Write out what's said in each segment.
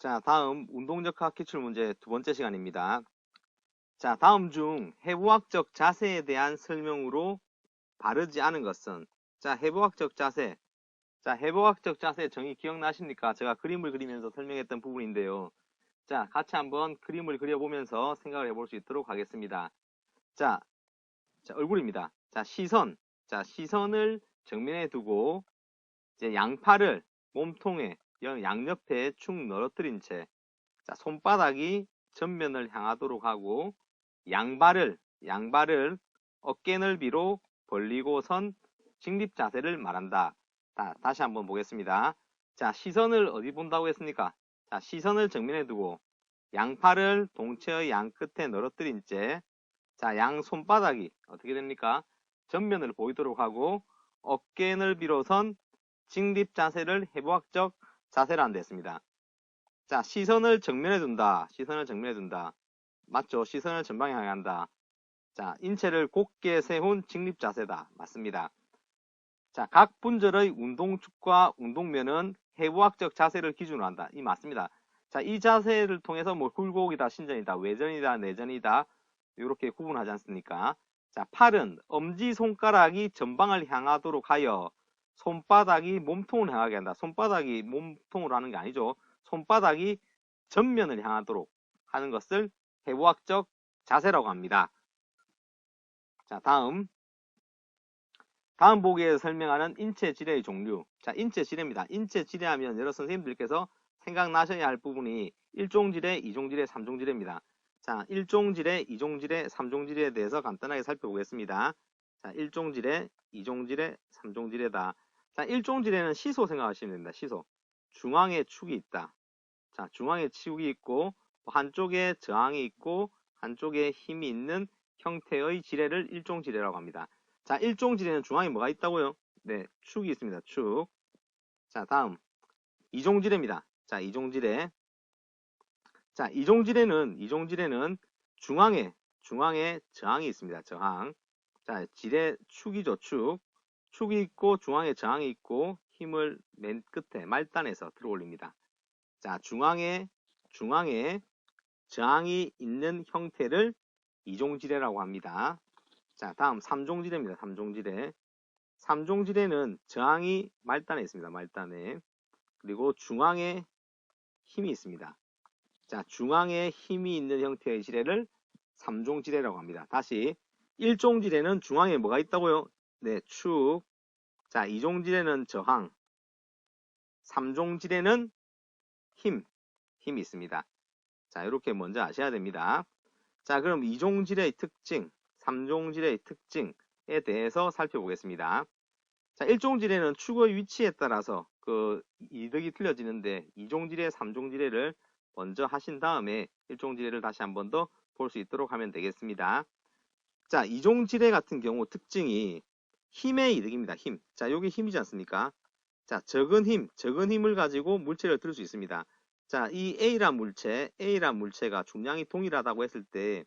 자, 다음 운동적합 기출문제 두 번째 시간입니다. 자, 다음 중 해부학적 자세에 대한 설명으로 바르지 않은 것은? 자, 해부학적 자세. 자, 해부학적 자세 정의 기억나십니까? 제가 그림을 그리면서 설명했던 부분인데요. 자, 같이 한번 그림을 그려보면서 생각을 해볼 수 있도록 하겠습니다. 자, 얼굴입니다. 자, 시선. 자, 시선을 정면에 두고 이제 양팔을 몸통에 양옆에 축 늘어뜨린 채, 자, 손바닥이 전면을 향하도록 하고 양발을 어깨 넓이로 벌리고선 직립 자세를 말한다. 자, 다시 한번 보겠습니다. 자, 시선을 어디 본다고 했습니까? 자, 시선을 정면에 두고 양팔을 동체의 양 끝에 늘어뜨린 채, 자, 양 손바닥이 어떻게 됩니까? 전면을 보이도록 하고 어깨 넓이로선 직립 자세를 해부학적 자세라는 데 했습니다. 자, 시선을 정면에 둔다. 시선을 정면에 둔다. 맞죠? 시선을 전방에 향해 한다. 자, 인체를 곧게 세운 직립 자세다. 맞습니다. 자, 각 분절의 운동축과 운동면은 해부학적 자세를 기준으로 한다. 이 맞습니다. 자, 이 자세를 통해서 뭐 굴곡이다, 신전이다, 외전이다, 내전이다 이렇게 구분하지 않습니까? 자, 팔은 엄지손가락이 전방을 향하도록 하여 손바닥이 몸통을 향하게 한다. 손바닥이 몸통으로 하는 게 아니죠. 손바닥이 전면을 향하도록 하는 것을 해부학적 자세라고 합니다. 자, 다음 보기에서 설명하는 인체 지뢰의 종류. 자, 인체 지뢰입니다. 인체 지뢰하면 여러 선생님들께서 생각나셔야 할 부분이 1종 지뢰, 2종 지뢰, 3종 지뢰입니다. 자, 1종 지뢰, 2종 지뢰, 3종 지뢰에 대해서 간단하게 살펴보겠습니다. 자, 1종 지뢰, 2종 지뢰, 3종 지뢰다. 자, 1종 지뢰는 시소 생각하시면 됩니다. 시소. 중앙에 축이 있다. 자, 중앙에 축이 있고 한쪽에 저항이 있고 한쪽에 힘이 있는 형태의 지뢰를 1종 지뢰라고 합니다. 자, 1종 지뢰는 중앙에 뭐가 있다고요? 네, 축이 있습니다. 축. 자, 다음 2종 지뢰입니다. 자, 2종 지뢰. 자, 2종 지뢰는 중앙에 저항이 있습니다. 저항. 자, 지뢰 축이죠. 축이 있고 중앙에 저항이 있고 힘을 맨 끝에 말단에서 들어 올립니다. 자, 중앙에 저항이 있는 형태를 2종 지뢰라고 합니다. 자, 다음 3종 지뢰입니다. 3종 지뢰. 3종 지뢰는 저항이 말단에 있습니다. 말단에. 그리고 중앙에 힘이 있습니다. 자, 중앙에 힘이 있는 형태의 지뢰를 3종 지뢰라고 합니다. 다시 1종 지뢰는 중앙에 뭐가 있다고요? 네, 축. 자, 2종 지뢰는 저항. 3종 지뢰는 힘이 있습니다. 자, 이렇게 먼저 아셔야 됩니다. 자, 그럼 2종 지뢰의 특징, 3종 지뢰의 특징에 대해서 살펴보겠습니다. 자, 1종 지뢰는 축의 위치에 따라서 그 이득이 틀려지는데 2종 지뢰, 3종 지뢰를 먼저 하신 다음에 1종 지뢰를 다시 한 번 더 볼 수 있도록 하면 되겠습니다. 자, 2종 지뢰 같은 경우 특징이 힘의 이득입니다. 힘. 자, 여기 힘이지 않습니까? 자, 적은 힘을 가지고 물체를 들 수 있습니다. 자, 이 A란 물체가 중량이 동일하다고 했을 때,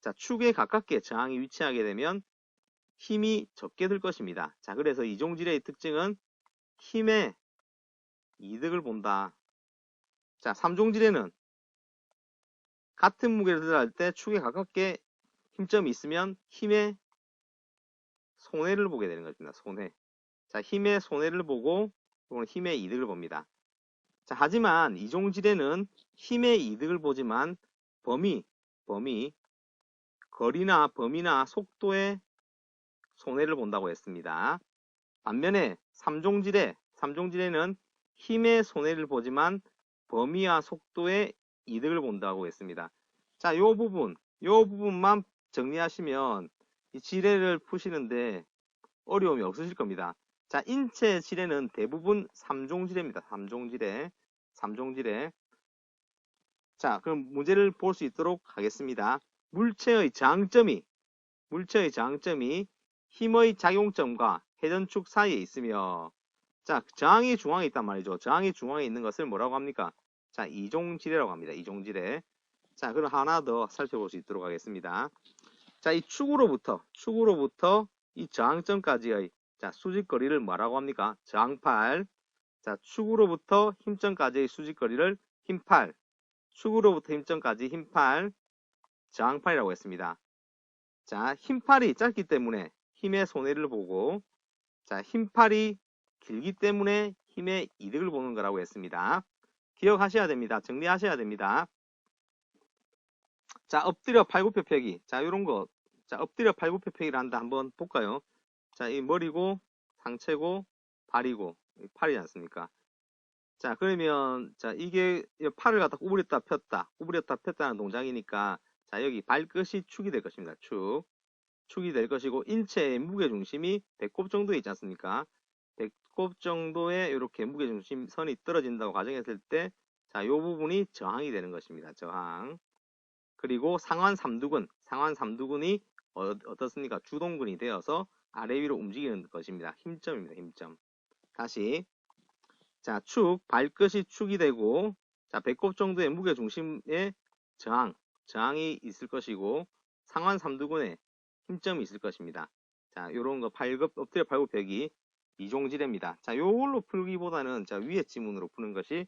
자, 축에 가깝게 저항이 위치하게 되면 힘이 적게 들 것입니다. 자, 그래서 이종질의 특징은 힘의 이득을 본다. 자, 3종질에는 같은 무게를 들어 할 때 축에 가깝게 힘점이 있으면 힘의 손해를 보게 되는 것입니다. 손해. 자, 힘의 손해를 보고 힘의 이득을 봅니다. 자, 하지만 이종질에는 힘의 이득을 보지만 범위, 거리나 범위나 속도의 손해를 본다고 했습니다. 반면에 3종질에는 힘의 손해를 보지만 범위와 속도의 이득을 본다고 했습니다. 자, 이 부분만 정리하시면 이 지뢰를 푸시는데 어려움이 없으실 겁니다. 자, 인체 지뢰는 대부분 3종지뢰입니다. 3종지뢰. 자, 그럼 문제를 볼 수 있도록 하겠습니다. 물체의 저항점이 힘의 작용점과 회전축 사이에 있으며, 자, 저항이 중앙에 있단 말이죠. 저항이 중앙에 있는 것을 뭐라고 합니까? 자, 이종지뢰라고 합니다. 이종지뢰. 자, 그럼 하나 더 살펴볼 수 있도록 하겠습니다. 자, 이 축으로부터 이 저항점까지의 자, 수직거리를 뭐라고 합니까? 저항팔. 자, 축으로부터 힘점까지의 수직거리를 힘팔, 축으로부터 힘점까지 힘팔, 저항팔이라고 했습니다. 자, 힘팔이 짧기 때문에 힘의 손해를 보고, 자, 힘팔이 길기 때문에 힘의 이득을 보는 거라고 했습니다. 기억하셔야 됩니다. 정리하셔야 됩니다. 자, 엎드려 팔굽혀펴기. 자, 요런 거. 자, 엎드려 팔굽혀펴기를 한다. 한번 볼까요? 자, 이 머리고, 상체고, 발이고, 팔이지 않습니까? 자, 그러면, 자, 이게 팔을 갖다 구부렸다 폈다, 구부렸다 폈다는 동작이니까, 자, 여기 발끝이 축이 될 것입니다. 축이 될 것이고, 인체의 무게중심이 배꼽 정도에 있지 않습니까? 배꼽 정도에 이렇게 무게중심 선이 떨어진다고 가정했을 때, 자, 요 부분이 저항이 되는 것입니다. 저항. 그리고 상완 삼두근이 어떻습니까? 주동근이 되어서 아래 위로 움직이는 것입니다. 힘점입니다. 힘점. 다시. 자, 발끝이 축이 되고, 자, 배꼽 정도의 무게중심의 저항이 있을 것이고, 상완 삼두근에 힘점이 있을 것입니다. 자, 요런 거 엎드려 팔굽혀펴기 이종지례입니다. 자, 요걸로 풀기보다는 자, 위에 지문으로 푸는 것이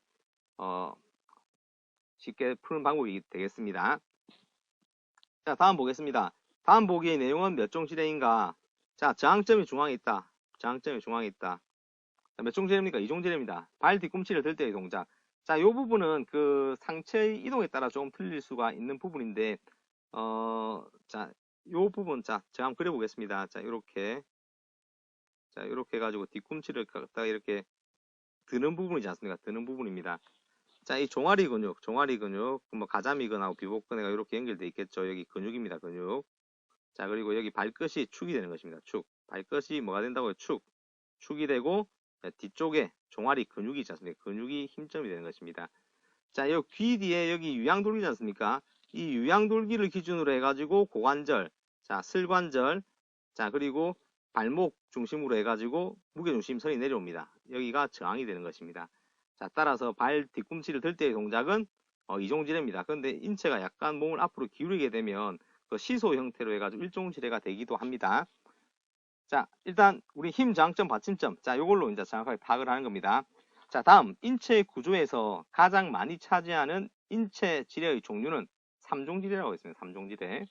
쉽게 푸는 방법이 되겠습니다. 자, 다음 보겠습니다. 다음 보기의 내용은 몇 종 지례인가? 자, 저항점이 중앙에 있다. 저항점이 중앙에 있다. 자, 몇 종 지례입니까? 2종 지례입니다. 발 뒤꿈치를 들 때의 동작. 자, 요 부분은 그 상체의 이동에 따라 조금 틀릴 수가 있는 부분인데, 자, 요 부분, 자, 제가 한번 그려보겠습니다. 자, 요렇게. 자, 요렇게 해가지고 뒤꿈치를 갖다가 이렇게 드는 부분이지 않습니까? 드는 부분입니다. 자, 이 종아리 근육, 뭐 가자미근하고 비복근회가 이렇게 연결되어 있겠죠. 여기 근육입니다, 근육. 자, 그리고 여기 발끝이 축이 되는 것입니다. 축. 발끝이 뭐가 된다고요? 축이 되고, 뒤쪽에 종아리 근육이 있지 않습니까? 근육이 힘점이 되는 것입니다. 자, 요 귀 뒤에 여기 유양돌기지 않습니까? 이 유양돌기를 기준으로 해가지고 고관절, 자, 슬관절, 자, 그리고 발목 중심으로 해가지고 무게중심선이 내려옵니다. 여기가 저항이 되는 것입니다. 자, 따라서 발 뒤꿈치를 들 때의 동작은 이종지례입니다. 그런데 인체가 약간 몸을 앞으로 기울이게 되면 그 시소 형태로 해가지고 일종지례가 되기도 합니다. 자, 일단 우리 힘 저항점 받침점, 자, 요걸로 이제 정확하게 파악을 하는 겁니다. 자, 다음 인체 구조에서 가장 많이 차지하는 인체 지뢰의 종류는 3종 지뢰라고 했습니다. 3종 지뢰.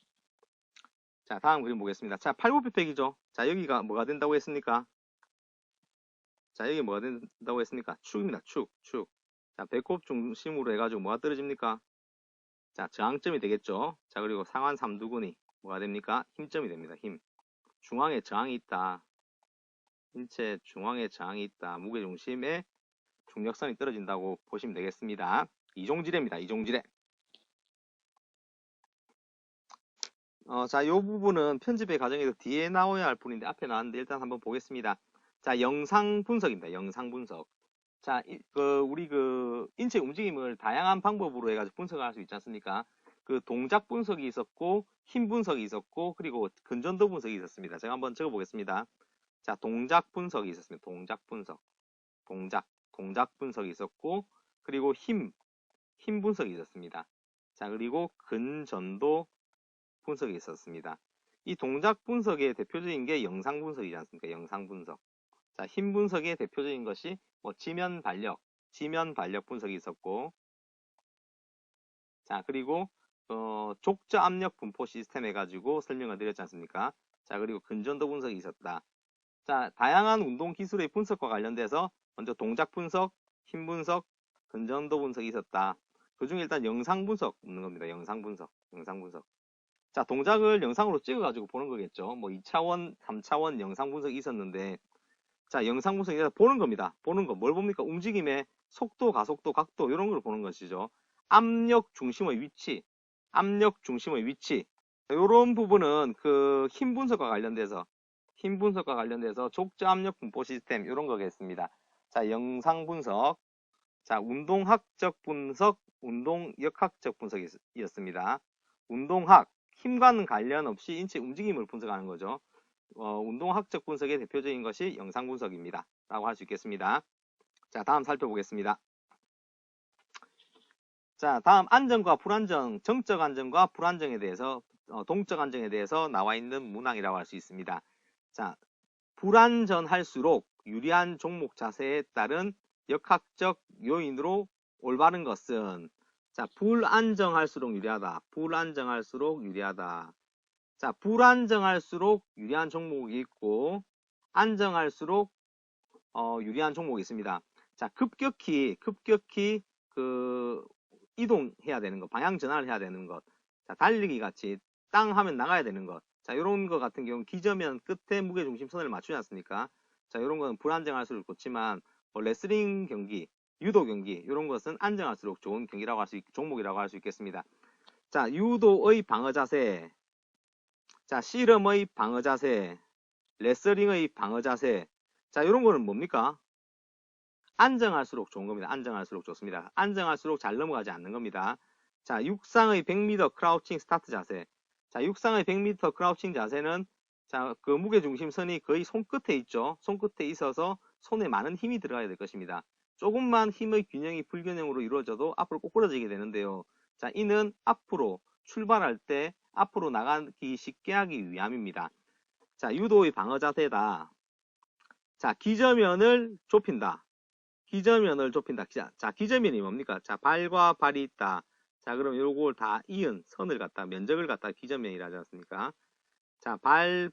자, 다음 그림 보겠습니다. 자, 팔굽혀펴기죠. 자, 여기가 뭐가 된다고 했습니까? 자, 여기 뭐가 된다고 했습니까? 축입니다. 축. 자, 배꼽 중심으로 해가지고 뭐가 떨어집니까? 자, 저항점이 되겠죠. 자, 그리고 상완 삼두근이 뭐가 됩니까? 힘점이 됩니다. 힘. 중앙에 저항이 있다. 인체 중앙에 저항이 있다. 무게중심에 중력선이 떨어진다고 보시면 되겠습니다. 이종지례입니다. 이종지례. 자, 이 부분은 편집의 과정에서 뒤에 나와야 할 뿐인데 앞에 나왔는데 일단 한번 보겠습니다. 자, 영상 분석입니다. 영상 분석. 자, 우리 인체 움직임을 다양한 방법으로 해가지고 분석을 할 수 있지 않습니까? 그 동작 분석이 있었고, 힘 분석이 있었고, 그리고 근전도 분석이 있었습니다. 제가 한번 적어 보겠습니다. 자, 동작 분석이 있었습니다. 동작 분석이 있었고, 그리고 힘 분석이 있었습니다. 자, 그리고 근전도 분석이 있었습니다. 이 동작 분석의 대표적인 게 영상 분석이지 않습니까? 영상 분석. 자, 힘 분석의 대표적인 것이 뭐 지면 발력 분석이 있었고, 자, 그리고 족저 압력 분포 시스템 해가지고 설명을 드렸지 않습니까? 자, 그리고 근전도 분석이 있었다. 자, 다양한 운동 기술의 분석과 관련돼서 먼저 동작 분석, 힘 분석, 근전도 분석이 있었다. 그 중에 일단 영상 분석 있는 겁니다. 영상 분석. 자, 동작을 영상으로 찍어가지고 보는 거겠죠. 뭐 2차원, 3차원 영상 분석이 있었는데, 자, 영상 분석이 보는 겁니다. 보는 거. 뭘 봅니까? 움직임의 속도, 가속도, 각도, 이런 걸 보는 것이죠. 압력 중심의 위치. 이런 부분은 그 힘 분석과 관련돼서 족저 압력 분포 시스템, 이런 거겠습니다. 자, 영상 분석. 자, 운동학적 분석, 운동역학적 분석이었습니다. 운동학, 힘과는 관련 없이 인체 움직임을 분석하는 거죠. 운동학적 분석의 대표적인 것이 영상 분석입니다. 라고 할 수 있겠습니다. 자, 다음 살펴보겠습니다. 자, 다음 안정과 불안정, 정적 안정과 불안정에 대해서, 동적 안정에 대해서 나와 있는 문항이라고 할 수 있습니다. 자, 불안전할수록 유리한 종목 자세에 따른 역학적 요인으로 올바른 것은 자, 불안정할수록 유리하다. 불안정할수록 유리하다. 자, 불안정할수록 유리한 종목이 있고 안정할수록 유리한 종목이 있습니다. 자, 급격히 이동해야 되는 것, 방향 전환을 해야 되는 것. 자, 달리기 같이 땅 하면 나가야 되는 것. 자, 이런 것 같은 경우는 기저면 끝에 무게중심 선을 맞추지 않습니까? 자, 이런 거는 불안정할수록 좋지만 레슬링 경기, 유도 경기 이런 것은 안정할수록 좋은 경기라고 종목이라고 할 수 있겠습니다. 자, 유도의 방어 자세, 자, 씨름의 방어 자세, 레슬링의 방어 자세. 자, 이런 거는 뭡니까? 안정할수록 좋은 겁니다. 안정할수록 좋습니다. 안정할수록 잘 넘어가지 않는 겁니다. 자, 육상의 100m 크라우칭 스타트 자세. 자, 육상의 100m 크라우칭 자세는 자, 그 무게중심 선이 거의 손끝에 있죠. 손끝에 있어서 손에 많은 힘이 들어가야 될 것입니다. 조금만 힘의 균형이 불균형으로 이루어져도 앞으로 꼬꾸라지게 되는데요. 자, 이는 앞으로 출발할 때 앞으로 나가기 쉽게 하기 위함입니다. 자, 유도의 방어 자세다. 자, 기저면을 좁힌다. 기저면을 좁힌다. 자, 기저면이 뭡니까? 자, 발과 발이 있다. 자, 그럼 요걸 다 이은 선을 갖다 면적을 갖다 기저면이라 하지 않습니까? 자, 발,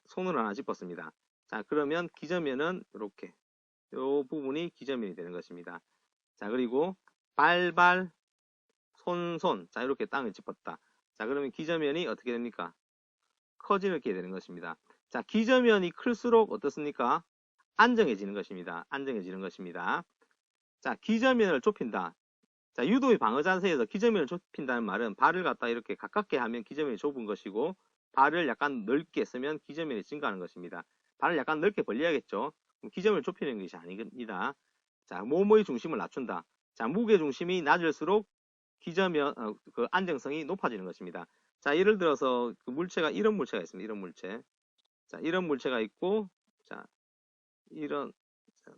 손을 하나 짚었습니다. 자, 그러면 기저면은 이렇게 요 부분이 기저면이 되는 것입니다. 자, 그리고 발, 손. 자, 이렇게 땅을 짚었다. 자, 그러면 기저면이 어떻게 됩니까? 커지게 되는 것입니다. 자, 기저면이 클수록 어떻습니까? 안정해지는 것입니다. 안정해지는 것입니다. 자, 기저면을 좁힌다. 자, 유도의 방어 자세에서 기저면을 좁힌다는 말은 발을 갖다 이렇게 가깝게 하면 기저면이 좁은 것이고 발을 약간 넓게 쓰면 기저면이 증가하는 것입니다. 발을 약간 넓게 벌려야겠죠. 기저면을 좁히는 것이 아닙니다. 자, 몸의 중심을 낮춘다. 자, 무게 중심이 낮을수록 기저면 그 안정성이 높아지는 것입니다. 자, 예를 들어서 그 물체가 이런 물체가 있습니다. 이런 물체. 자, 이런 물체가 있고 자, 이런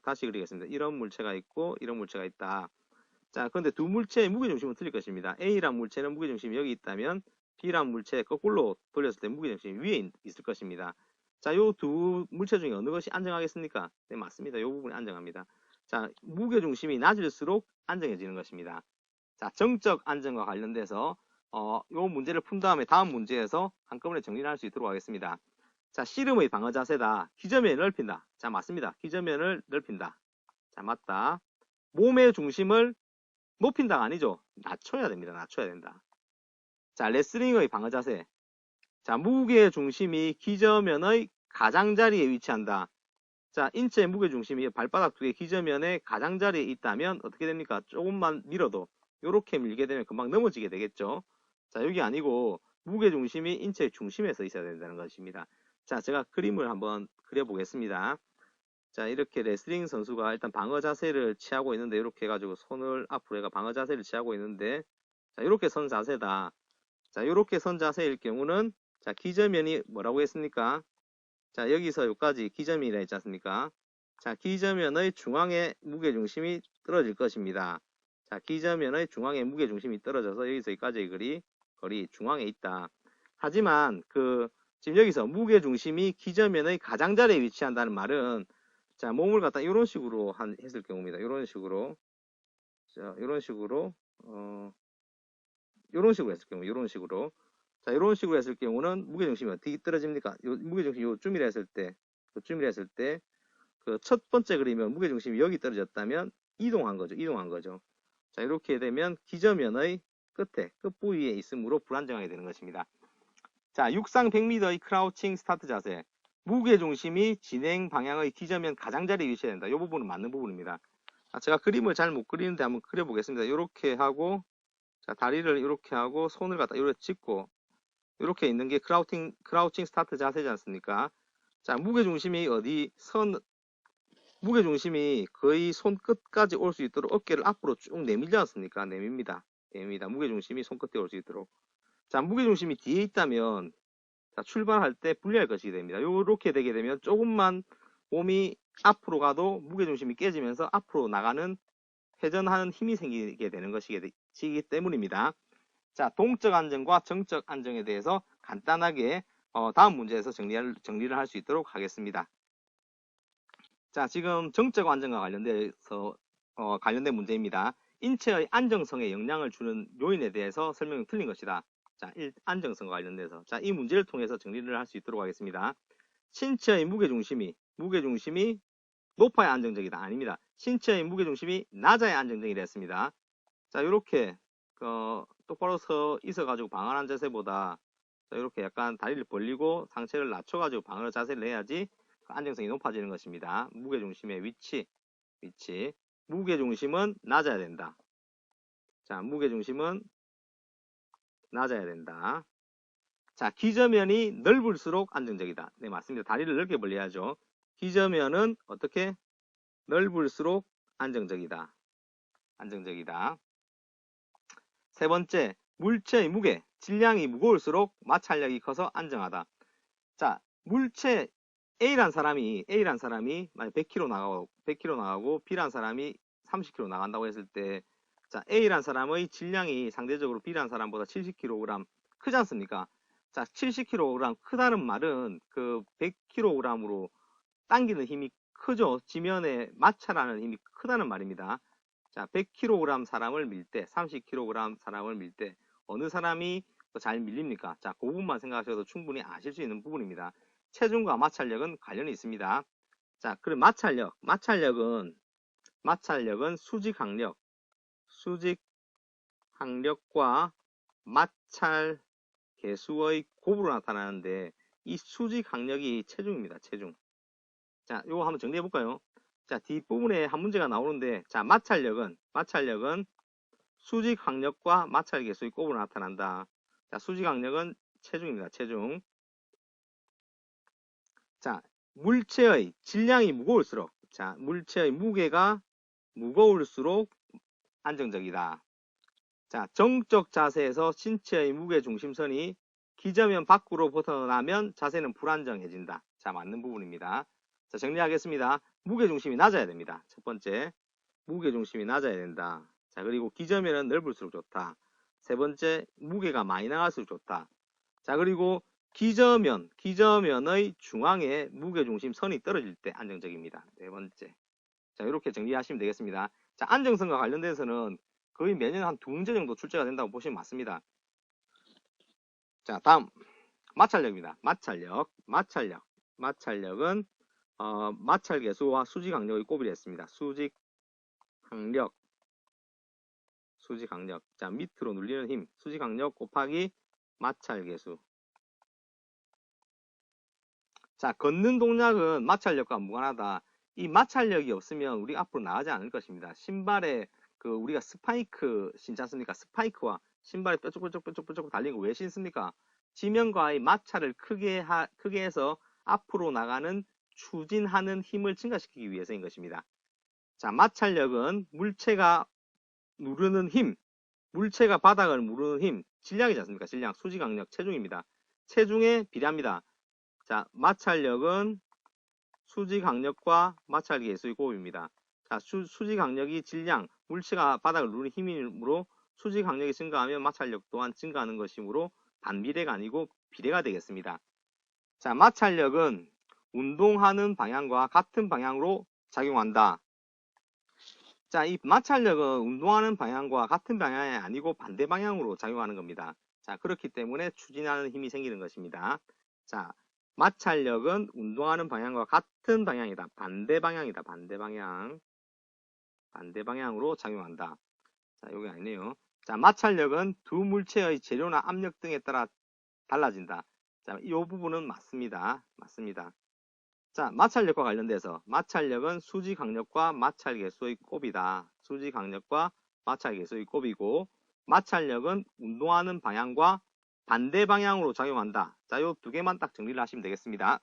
다시 그리겠습니다. 이런 물체가 있고 이런 물체가 있다. 자, 그런데 두 물체의 무게중심은 틀릴 것입니다. A란 물체는 무게중심이 여기 있다면 B란 물체 거꾸로 돌렸을 때 무게중심이 위에 있을 것입니다. 자, 요 두 물체 중에 어느 것이 안정하겠습니까? 네, 맞습니다. 요 부분이 안정합니다. 자, 무게중심이 낮을수록 안정해지는 것입니다. 자, 정적 안정과 관련돼서 요 문제를 푼 다음에 다음 문제에서 한꺼번에 정리를 할 수 있도록 하겠습니다. 자, 씨름의 방어 자세다. 기저면을 넓힌다. 자, 맞습니다. 기저면을 넓힌다. 자, 맞다. 몸의 중심을 높인다가 아니죠. 낮춰야 됩니다. 낮춰야 된다. 자, 레슬링의 방어 자세. 자, 무게 중심이 기저면의 가장자리에 위치한다. 자, 인체의 무게 중심이 발바닥 두 개 기저면의 가장자리에 있다면 어떻게 됩니까? 조금만 밀어도 이렇게 밀게 되면 금방 넘어지게 되겠죠. 자, 여기 아니고 무게 중심이 인체의 중심에서 있어야 된다는 것입니다. 자, 제가 그림을 한번 그려보겠습니다. 자, 이렇게 레슬링 선수가 일단 방어 자세를 취하고 있는데 이렇게 해가지고 손을 앞으로 해가 방어 자세를 취하고 있는데 자, 이렇게 선 자세다. 자, 이렇게 선 자세일 경우는 자, 기저면이 뭐라고 했습니까? 자, 여기서 여기까지 기저면이라 했지 않습니까? 자, 기저면의 중앙에 무게중심이 떨어질 것입니다. 자, 기저면의 중앙에 무게중심이 떨어져서 여기서 여기까지의 거리 중앙에 있다. 하지만 지금 여기서 무게중심이 기저면의 가장자리에 위치한다는 말은 자, 몸을 갖다 이런 식으로 했을 경우입니다. 이런 식으로. 자, 이런 식으로 했을 경우, 이런 식으로. 자, 이런 식으로 했을 경우는 무게중심이 어떻게 떨어집니까? 무게중심이 요쯤이라 했을 때, 그 첫 번째 그림은 무게중심이 여기 떨어졌다면 이동한 거죠. 자, 이렇게 되면 기저면의 끝 부위에 있으므로 불안정하게 되는 것입니다. 자, 육상 100m의 크라우칭 스타트 자세. 무게중심이 진행 방향의 기저면 가장자리에 위치해야 된다. 이 부분은 맞는 부분입니다. 제가 그림을 잘 못 그리는데 한번 그려보겠습니다. 이렇게 하고, 자, 다리를 이렇게 하고, 손을 갖다 이렇게 짚고, 이렇게 있는 게 크라우칭 스타트 자세지 않습니까? 자, 무게중심이 거의 손끝까지 올 수 있도록 어깨를 앞으로 쭉 내밀지 않습니까? 내밉니다. 무게중심이 손끝에 올 수 있도록. 자, 무게중심이 뒤에 있다면 자, 출발할 때 불리할 것이 됩니다. 이렇게 되게 되면 조금만 몸이 앞으로 가도 무게중심이 깨지면서 앞으로 나가는 회전하는 힘이 생기게 되는 것이기 때문입니다. 자, 동적 안정과 정적 안정에 대해서 간단하게 다음 문제에서 정리를 할 수 있도록 하겠습니다. 자, 지금 정적 안정과 관련된 문제입니다. 인체의 안정성에 영향을 주는 요인에 대해서 설명이 틀린 것이다. 자, 안정성과 관련돼서. 자, 이 문제를 통해서 정리를 할 수 있도록 하겠습니다. 신체의 무게중심이 높아야 안정적이다. 아닙니다. 신체의 무게중심이 낮아야 안정적이 됐습니다. 자, 이렇게 똑바로 서 있어가지고 방어하는 자세보다 이렇게 약간 다리를 벌리고 상체를 낮춰가지고 방어 자세를 해야지 안정성이 높아지는 것입니다. 무게중심의 위치. 무게중심은 낮아야 된다. 자, 무게중심은 낮아야 된다. 자, 기저면이 넓을수록 안정적이다. 네, 맞습니다. 다리를 넓게 벌려야죠. 기저면은 어떻게? 넓을수록 안정적이다. 세 번째, 물체의 무게, 질량이 무거울수록 마찰력이 커서 안정하다. 자, 물체 A란 사람이 만약 100kg 나가고 B란 사람이 30kg 나간다고 했을 때, 자, A란 사람의 질량이 상대적으로 B란 사람보다 70kg 크지 않습니까? 자, 70kg 크다는 말은 그 100kg으로 당기는 힘이 크죠. 지면에 마찰하는 힘이 크다는 말입니다. 자, 100kg 사람을 밀 때, 30kg 사람을 밀 때 어느 사람이 더 잘 밀립니까? 자, 그 부분만 생각하셔도 충분히 아실 수 있는 부분입니다. 체중과 마찰력은 관련이 있습니다. 자, 그럼 마찰력은 수직항력과 마찰 개수의 곱으로 나타나는데 이 수직항력이 체중입니다. 체중. 자, 요거 한번 정리해 볼까요? 자, 뒷부분에 한 문제가 나오는데, 자, 마찰력은 수직항력과 마찰 개수의 곱으로 나타난다. 자, 수직항력은 체중입니다. 체중. 자, 물체의 질량이 무거울수록, 자, 물체의 무게가 무거울수록 안정적이다. 자, 정적 자세에서 신체의 무게 중심선이 기저면 밖으로 벗어나면 자세는 불안정해진다. 자, 맞는 부분입니다. 자, 정리하겠습니다. 무게중심이 낮아야 됩니다. 첫 번째, 무게중심이 낮아야 된다. 자, 그리고 기저면은 넓을수록 좋다. 세 번째, 무게가 많이 나갈수록 좋다. 자, 그리고 기저면의 중앙에 무게중심 선이 떨어질 때 안정적입니다. 네 번째. 자, 이렇게 정리하시면 되겠습니다. 자, 안정성과 관련돼서는 거의 매년 한 2문제 정도 출제가 된다고 보시면 맞습니다. 자, 다음 마찰력입니다. 마찰력은 마찰계수와 수직항력의 곱이라 했습니다. 수직항력. 자, 밑으로 눌리는 힘. 수직항력 곱하기 마찰계수. 자, 걷는 동작은 마찰력과 무관하다. 이 마찰력이 없으면 우리 앞으로 나가지 않을 것입니다. 신발에 우리가 스파이크 신지 않습니까? 스파이크와 신발에 뾰족뾰족 달린 거 왜 신습니까? 지면과의 마찰을 크게 해서 앞으로 나가는 추진하는 힘을 증가시키기 위해서인 것입니다. 자, 마찰력은 물체가 누르는 힘, 물체가 바닥을 누르는 힘, 질량이지 않습니까? 질량, 수직항력, 체중입니다. 체중에 비례합니다. 자, 마찰력은 수직항력과 마찰계수의 곱입니다. 자, 수직항력이 질량, 물체가 바닥을 누르는 힘이므로 수직항력이 증가하면 마찰력 또한 증가하는 것이므로 반비례가 아니고 비례가 되겠습니다. 자, 마찰력은 운동하는 방향과 같은 방향으로 작용한다. 자, 이 마찰력은 운동하는 방향과 같은 방향이 아니고 반대 방향으로 작용하는 겁니다. 자, 그렇기 때문에 추진하는 힘이 생기는 것입니다. 자, 마찰력은 운동하는 방향과 같은 방향이다. 반대 방향이다. 반대 방향으로 작용한다. 자, 여기 아니네요. 자, 마찰력은 두 물체의 재료나 압력 등에 따라 달라진다. 자, 이 부분은 맞습니다. 자, 마찰력과 관련돼서 마찰력은 수직항력과 마찰계수의 곱이다. 수직항력과 마찰계수의 곱이고 마찰력은 운동하는 방향과 반대 방향으로 작용한다. 자, 요 두 개만 딱 정리를 하시면 되겠습니다.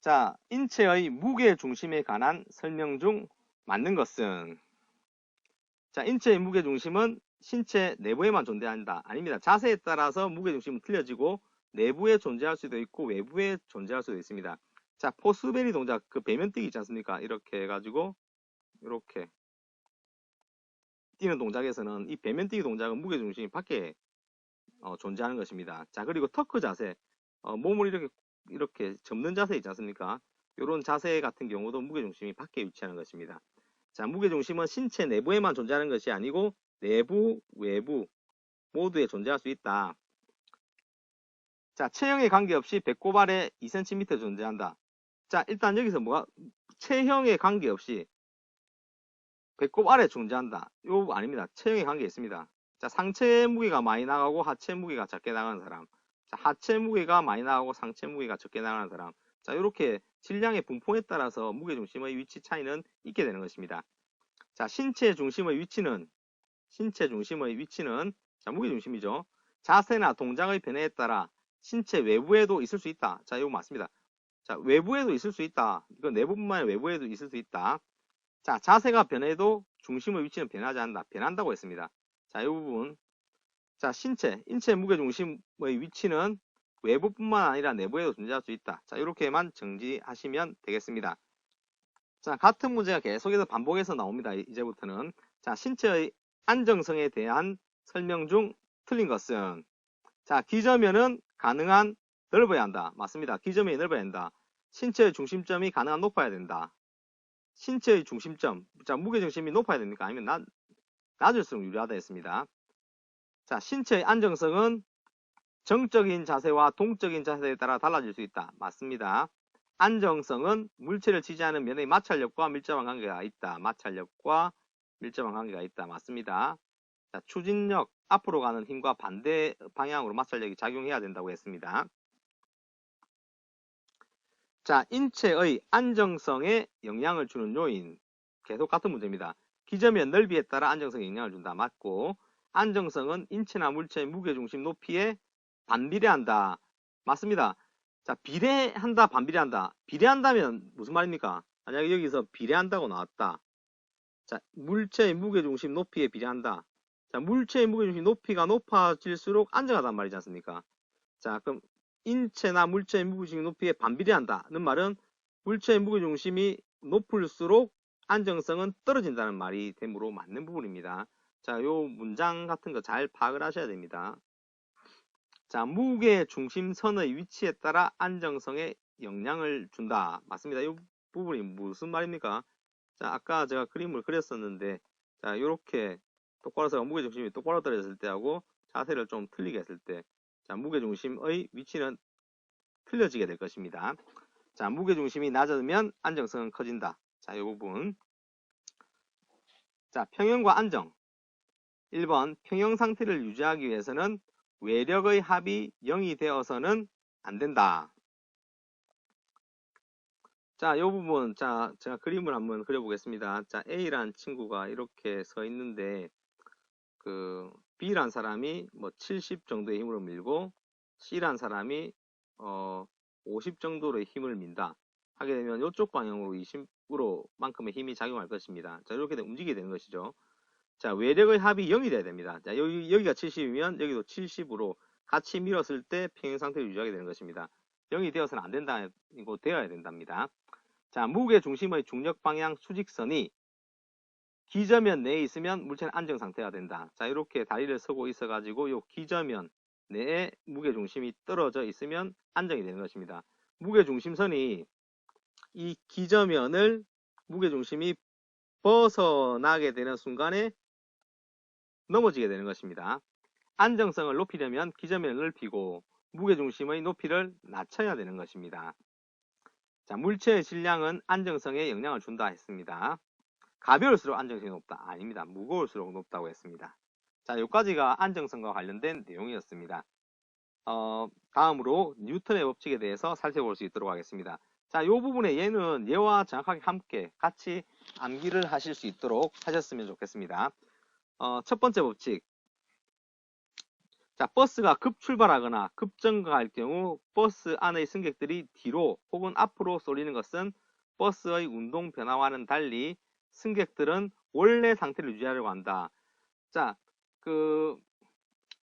자, 인체의 무게 중심에 관한 설명 중 맞는 것은, 자, 인체의 무게 중심은 신체 내부에만 존재한다. 아닙니다. 자세에 따라서 무게 중심은 틀려지고 내부에 존재할 수도 있고 외부에 존재할 수도 있습니다. 자, 포스베리 동작, 배면 뛰기 있지 않습니까? 이렇게 해가지고 이렇게 뛰는 동작에서는 이 배면 뛰기 동작은 무게 중심이 밖에 존재하는 것입니다. 자, 그리고 터크 자세, 몸을 이렇게 접는 자세 있지 않습니까? 이런 자세 같은 경우도 무게중심이 밖에 위치하는 것입니다. 자, 무게중심은 신체 내부에만 존재하는 것이 아니고 내부, 외부 모두에 존재할 수 있다. 자, 체형에 관계없이 배꼽 아래 2cm 존재한다. 자, 일단 여기서 체형에 관계없이 배꼽 아래 존재한다. 이거 아닙니다. 체형에 관계 있습니다. 자, 상체 무게가 많이 나가고 하체 무게가 적게 나가는 사람. 자, 하체 무게가 많이 나가고 상체 무게가 적게 나가는 사람. 자, 이렇게 질량의 분포에 따라서 무게중심의 위치 차이는 있게 되는 것입니다. 자, 신체 중심의 위치는 자, 무게중심이죠. 자세나 동작의 변화에 따라 신체 외부에도 있을 수 있다. 자, 이거 맞습니다. 자, 외부에도 있을 수 있다. 이건 내부뿐만 아니라 외부에도 있을 수 있다. 자, 자세가 변해도 중심의 위치는 변하지 않는다. 변한다고 했습니다. 자, 이 부분. 자, 인체 무게중심의 위치는 외부뿐만 아니라 내부에도 존재할 수 있다. 자, 이렇게만 정지하시면 되겠습니다. 자, 같은 문제가 계속해서 반복해서 나옵니다. 이제부터는. 자, 신체의 안정성에 대한 설명 중 틀린 것은. 자, 기저면은 가능한 넓어야 한다. 맞습니다. 기저면이 넓어야 한다. 신체의 중심점이 가능한 높아야 된다. 신체의 중심점, 자, 무게중심이 높아야 됩니까? 아니면 낮을수록 유리하다 했습니다. 자, 신체의 안정성은 정적인 자세와 동적인 자세에 따라 달라질 수 있다. 맞습니다. 안정성은 물체를 지지하는 면의 마찰력과 밀접한 관계가 있다. 마찰력과 밀접한 관계가 있다. 맞습니다. 자, 추진력, 앞으로 가는 힘과 반대 방향으로 마찰력이 작용해야 된다고 했습니다. 자, 인체의 안정성에 영향을 주는 요인. 계속 같은 문제입니다. 기저면 넓이에 따라 안정성에 영향을 준다. 맞고, 안정성은 인체나 물체의 무게중심 높이에 반비례한다. 맞습니다. 자, 비례한다, 반비례한다. 비례한다면 무슨 말입니까? 만약에 여기서 비례한다고 나왔다. 자, 물체의 무게중심 높이에 비례한다. 자, 물체의 무게중심 높이가 높아질수록 안정하단 말이지 않습니까? 자, 그럼 인체나 물체의 무게중심 높이에 반비례한다는 말은 물체의 무게중심이 높을수록 안정성은 떨어진다는 말이 되므로 맞는 부분입니다. 자, 요 문장 같은 거 잘 파악을 하셔야 됩니다. 자, 무게중심선의 위치에 따라 안정성에 영향을 준다. 맞습니다. 이 부분이 무슨 말입니까? 자, 아까 제가 그림을 그렸었는데, 자, 요렇게 똑바로 서서 무게중심이 똑바로 떨어졌을 때하고 자세를 좀 틀리게 했을 때, 자, 무게중심의 위치는 틀려지게 될 것입니다. 자, 무게중심이 낮으면 안정성은 커진다. 자, 이 부분. 자, 평형과 안정. 1번, 평형 상태를 유지하기 위해서는 외력의 합이 0이 되어서는 안 된다. 자, 이 부분, 자, 제가 그림을 한번 그려보겠습니다. 자, A란 친구가 이렇게 서 있는데, B란 사람이 70 정도의 힘으로 밀고, C란 사람이 50 정도의 힘을 민다. 하게 되면 이쪽 방향으로 20으로만큼의 힘이 작용할 것입니다. 자, 이렇게 움직이게 되는 것이죠. 자, 외력의 합이 0이 돼야 됩니다. 자, 여기가 70이면 여기도 70으로 같이 밀었을 때 평형 상태를 유지하게 되는 것입니다. 0이 되어서는 안 된다, 이거 되어야 된답니다. 자, 무게 중심의 중력 방향 수직선이 기저면 내에 있으면 물체는 안정 상태가 된다. 자, 이렇게 다리를 서고 있어가지고 요 기저면 내에 무게 중심이 떨어져 있으면 안정이 되는 것입니다. 무게 중심선이 이 기저면을 무게 중심이 벗어나게 되는 순간에 넘어지게 되는 것입니다. 안정성을 높이려면 기저면을 넓히고 무게중심의 높이를 낮춰야 되는 것입니다. 자, 물체의 질량은 안정성에 영향을 준다 했습니다. 가벼울수록 안정성이 높다. 아닙니다. 무거울수록 높다고 했습니다. 자, 여기까지가 안정성과 관련된 내용이었습니다. 다음으로 뉴턴의 법칙에 대해서 살펴볼 수 있도록 하겠습니다. 자, 이 부분에 얘와 정확하게 함께 같이 암기를 하실 수 있도록 하셨으면 좋겠습니다. 첫 번째 법칙. 자, 버스가 급출발하거나 급정거할 경우 버스 안의 승객들이 뒤로 혹은 앞으로 쏠리는 것은 버스의 운동 변화와는 달리 승객들은 원래 상태를 유지하려고 한다. 자,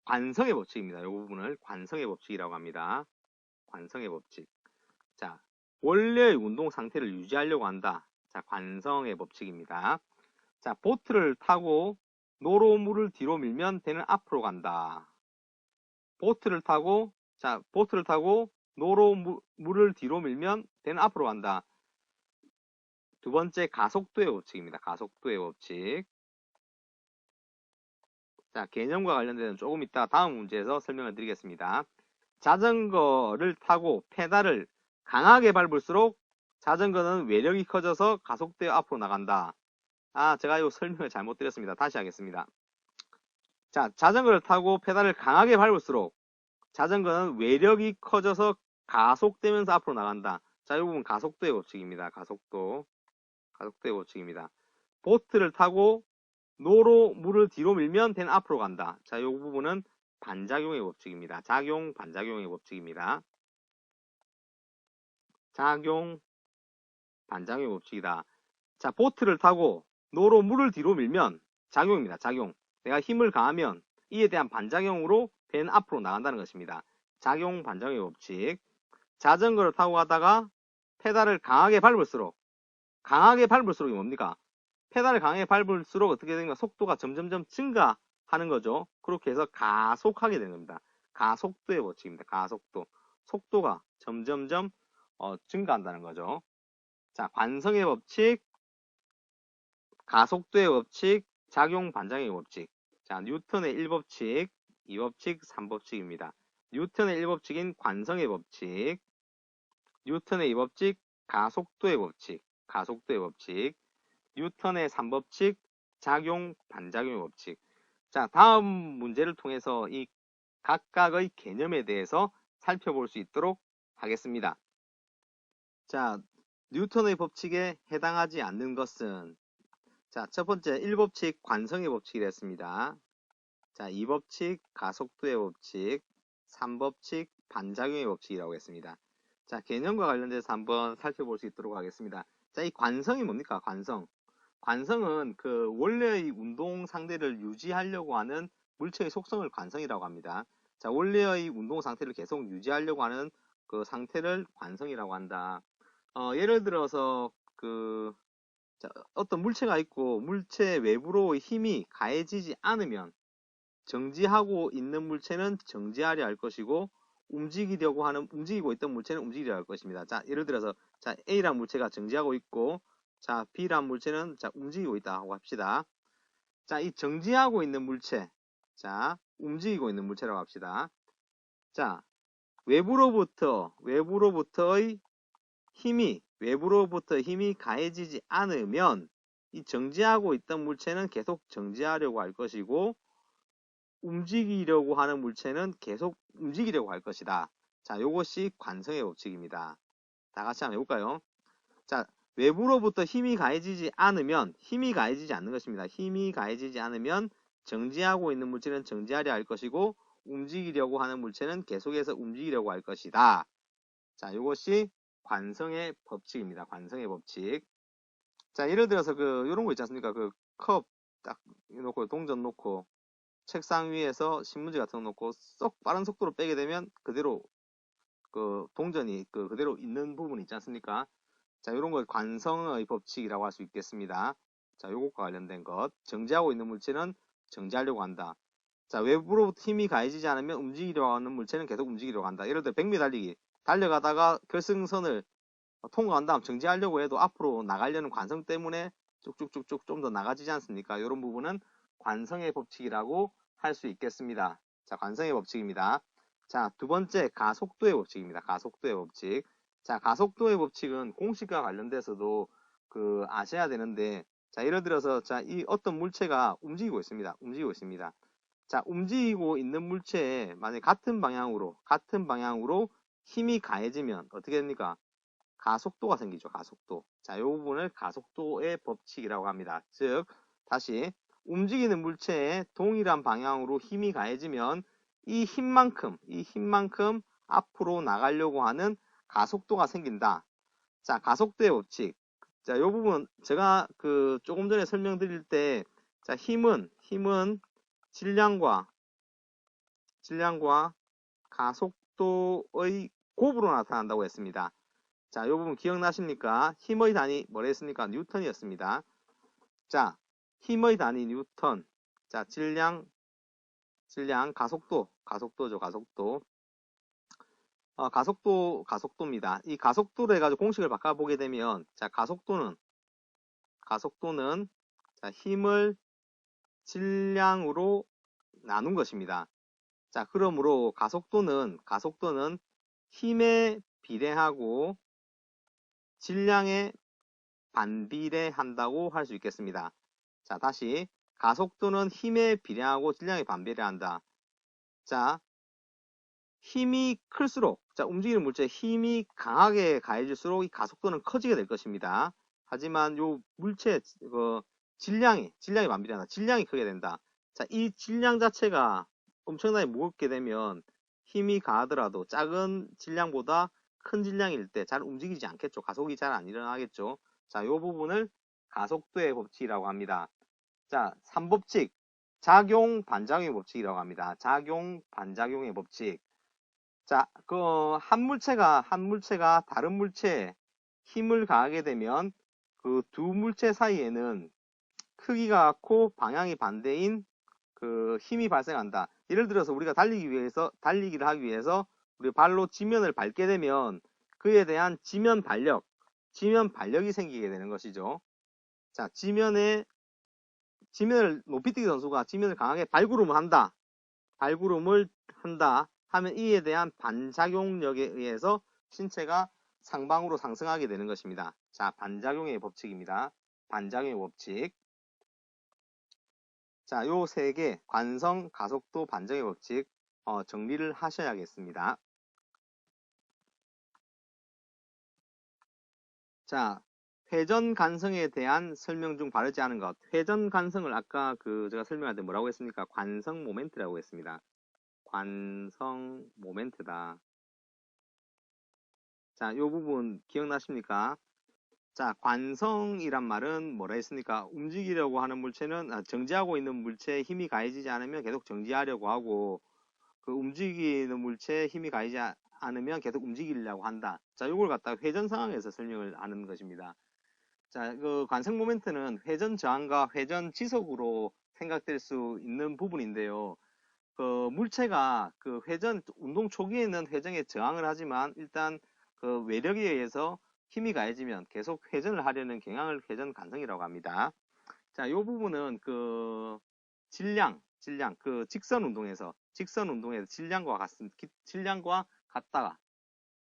관성의 법칙입니다. 이 부분을 관성의 법칙이라고 합니다. 관성의 법칙. 자, 원래의 운동 상태를 유지하려고 한다. 자, 관성의 법칙입니다. 자, 보트를 타고 노로물을 뒤로 밀면 배는 앞으로 간다. 보트를 타고 노로물을 뒤로 밀면 배는 앞으로 간다. 두 번째 가속도의 법칙입니다. 가속도의 법칙. 자, 개념과 관련된 조금 이따 다음 문제에서 설명을 드리겠습니다. 자전거를 타고 페달을 강하게 밟을수록 자전거는 외력이 커져서 가속되어 앞으로 나간다. 제가 이 설명을 잘못 드렸습니다. 다시 하겠습니다. 자, 자전거를 타고 페달을 강하게 밟을수록 자전거는 외력이 커져서 가속되면서 앞으로 나간다. 자, 이 부분 가속도의 법칙입니다. 가속도의 법칙입니다. 보트를 타고 노로 물을 뒤로 밀면 된 앞으로 간다. 자, 이 부분은 반작용의 법칙입니다. 작용, 반작용의 법칙입니다. 작용, 반작용의 법칙이다. 자, 보트를 타고 노로 물을 뒤로 밀면 작용입니다. 작용. 내가 힘을 가하면 이에 대한 반작용으로 된 앞으로 나간다는 것입니다. 작용, 반작용의 법칙. 자전거를 타고 가다가 페달을 강하게 밟을수록 이 뭡니까? 페달을 강하게 밟을수록 어떻게 되는가? 속도가 점점점 증가하는 거죠. 그렇게 해서 가속하게 되는 겁니다. 가속도의 법칙입니다. 가속도. 속도가 점점점 증가한다는 거죠. 자, 관성의 법칙, 가속도의 법칙, 작용 반작용의 법칙. 자, 뉴턴의 1법칙, 2법칙, 3법칙입니다. 뉴턴의 1법칙인 관성의 법칙, 뉴턴의 2법칙, 가속도의 법칙, 뉴턴의 3법칙, 작용 반작용의 법칙. 자, 다음 문제를 통해서 이 각각의 개념에 대해서 살펴볼 수 있도록 하겠습니다. 자, 뉴턴의 법칙에 해당하지 않는 것은, 자, 첫 번째 1법칙 관성의 법칙이 됐습니다. 자, 2법칙 가속도의 법칙, 3법칙 반작용의 법칙이라고 했습니다. 자, 개념과 관련돼서 한번 살펴볼 수 있도록 하겠습니다. 자, 이 관성이 뭡니까? 관성은 그 원래의 운동 상태를 유지하려고 하는 물체의 속성을 관성이라고 합니다. 자, 원래의 운동 상태를 계속 유지하려고 하는 그 상태를 관성이라고 한다. 예를 들어서 어떤 물체가 있고 물체 외부로 힘이 가해지지 않으면 정지하고 있는 물체는 정지하려 할 것이고 움직이고 있던 물체는 움직이려 할 것입니다. 자, 예를 들어서 자, A란 물체가 정지하고 있고 자, B란 물체는 자, 움직이고 있다고 합시다. 자, 이 정지하고 있는 물체, 자, 움직이고 있는 물체라고 합시다. 자, 외부로부터의 힘이 가해지지 않으면 이 정지하고 있던 물체는 계속 정지하려고 할 것이고 움직이려고 하는 물체는 계속 움직이려고 할 것이다. 자, 요것이 관성의 법칙입니다. 다 같이 한번 해볼까요? 자, 외부로부터 힘이 가해지지 않는 것입니다. 힘이 가해지지 않으면 정지하고 있는 물체는 정지하려 할 것이고 움직이려고 하는 물체는 계속해서 움직이려고 할 것이다. 자, 요것이 관성의 법칙입니다. 관성의 법칙. 자, 예를 들어서 요런 거 있지 않습니까? 컵 딱 놓고 동전 놓고 책상 위에서 신문지 같은 거 놓고 쏙 빠른 속도로 빼게 되면 그대로 동전이 그대로 있는 부분이 있지 않습니까? 자, 이런 걸 관성의 법칙이라고 할 수 있겠습니다. 자, 요것과 관련된 것. 정지하고 있는 물체는 정지하려고 한다. 자, 외부로부터 힘이 가해지지 않으면 움직이려고 하는 물체는 계속 움직이려고 한다. 예를 들어 100m 달리기. 달려가다가 결승선을 통과한 다음 정지하려고 해도 앞으로 나가려는 관성 때문에 쭉쭉쭉쭉 좀 더 나가지지 않습니까? 이런 부분은 관성의 법칙이라고 할 수 있겠습니다. 자, 관성의 법칙입니다. 자, 두 번째 가속도의 법칙입니다. 가속도의 법칙. 자, 가속도의 법칙은 공식과 관련돼서도 아셔야 되는데, 자, 예를 들어서 자, 이 어떤 물체가 움직이고 있습니다. 자, 움직이고 있는 물체에 만약 같은 방향으로 힘이 가해지면 어떻게 됩니까? 가속도가 생기죠. 가속도. 자, 이 부분을 가속도의 법칙이라고 합니다. 즉, 다시 움직이는 물체에 동일한 방향으로 힘이 가해지면 이 힘만큼 앞으로 나가려고 하는 가속도가 생긴다. 자, 가속도의 법칙. 자, 이 부분 제가 조금 전에 설명드릴 때, 자, 힘은 질량과 가속도의 곱으로 나타난다고 했습니다. 자, 이 부분 기억나십니까? 힘의 단위 뭐라 했습니까? 뉴턴이었습니다. 자, 힘의 단위 뉴턴. 자, 질량, 가속도죠, 가속도. 가속도입니다. 이 가속도로 해가지고 공식을 바꿔보게 되면, 자, 가속도는 가속도는 자, 힘을 질량으로 나눈 것입니다. 자, 그러므로 가속도는 힘에 비례하고 질량에 반비례한다고 할 수 있겠습니다. 자, 다시 가속도는 힘에 비례하고 질량에 반비례한다. 자, 힘이 클수록, 자, 움직이는 물체에 힘이 강하게 가해질수록 이 가속도는 커지게 될 것입니다. 하지만 요 물체 질량이 반비례한다. 질량이 크게 된다. 자, 이 질량 자체가 엄청나게 무겁게 되면 힘이 가하더라도 작은 질량보다 큰 질량일 때 잘 움직이지 않겠죠. 가속이 잘 안 일어나겠죠. 자, 요 부분을 가속도의 법칙이라고 합니다. 자, 3법칙. 작용, 반작용의 법칙이라고 합니다. 작용, 반작용의 법칙. 자, 한 물체가 다른 물체에 힘을 가하게 되면 그 두 물체 사이에는 크기가 같고 방향이 반대인 그 힘이 발생한다. 예를 들어서 우리가 달리기를 하기 위해서 우리 발로 지면을 밟게 되면 그에 대한 지면 발력이 생기게 되는 것이죠. 자, 지면을 높이뛰기 선수가 지면을 강하게 발구름을 한다 하면 이에 대한 반작용력에 의해서 신체가 상방으로 상승하게 되는 것입니다. 자, 반작용의 법칙입니다. 반작용의 법칙. 자, 요 세 개, 관성, 가속도, 반작용의 법칙 정리를 하셔야겠습니다. 자, 회전 간성에 대한 설명 중 바르지 않은 것. 회전 간성을 아까 제가 설명할 때 뭐라고 했습니까? 관성 모멘트라고 했습니다. 관성 모멘트다. 자, 요 부분 기억나십니까? 자, 관성이란 말은 뭐라 했습니까? 움직이려고 하는 물체는 정지하고 있는 물체에 힘이 가해지지 않으면 계속 정지하려고 하고 그 움직이는 물체에 힘이 가해지지 않으면 계속 움직이려고 한다. 자, 요걸 갖다가 회전 상황에서 설명을 하는 것입니다. 자, 그 관성 모멘트는 회전 저항과 회전 지속으로 생각될 수 있는 부분인데요. 그 물체가 그 회전 운동 초기에는 회전에 저항을 하지만 일단 그 외력에 의해서 힘이 가해지면 계속 회전을 하려는 경향을 회전 간성이라고 합니다. 자, 이 부분은 그 질량 그 직선 운동에서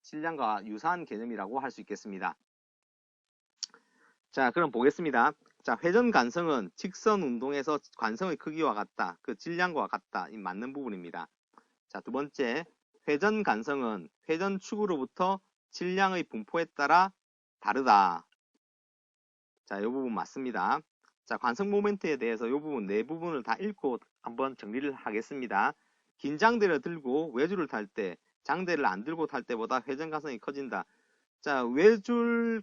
질량과 유사한 개념이라고 할 수 있겠습니다. 자, 그럼 보겠습니다. 자, 회전 간성은 직선 운동에서 관성의 크기와 같다. 그 질량과 같다. 이 맞는 부분입니다. 자, 두 번째, 회전 간성은 회전 축으로부터 질량의 분포에 따라 다르다. 자, 이 부분 맞습니다. 자, 관성 모멘트에 대해서 이 부분 네 부분을 다 읽고 한번 정리를 하겠습니다. 긴 장대를 들고 외줄을 탈 때, 장대를 안 들고 탈 때보다 회전 간성이 커진다. 자, 외줄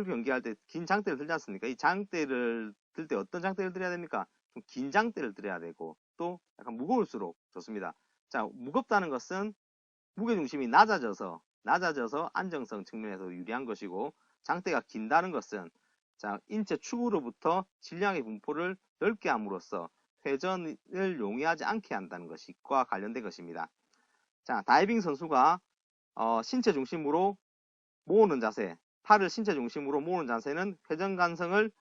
경기할 때 긴 장대를 들지 않습니까? 이 장대를 들 때 어떤 장대를 들여야 됩니까? 좀 긴 장대를 들여야 되고, 또 약간 무거울수록 좋습니다. 자, 무겁다는 것은 무게중심이 낮아져서 안정성 측면에서 유리한 것이고, 장대가 긴다는 것은 자, 인체 축으로부터 질량의 분포를 넓게 함으로써 회전을 용이하지 않게 한다는 것과 관련된 것입니다. 자, 다이빙 선수가 신체 중심으로 모으는 자세, 팔을 신체 중심으로 모으는 자세는 회전 간성을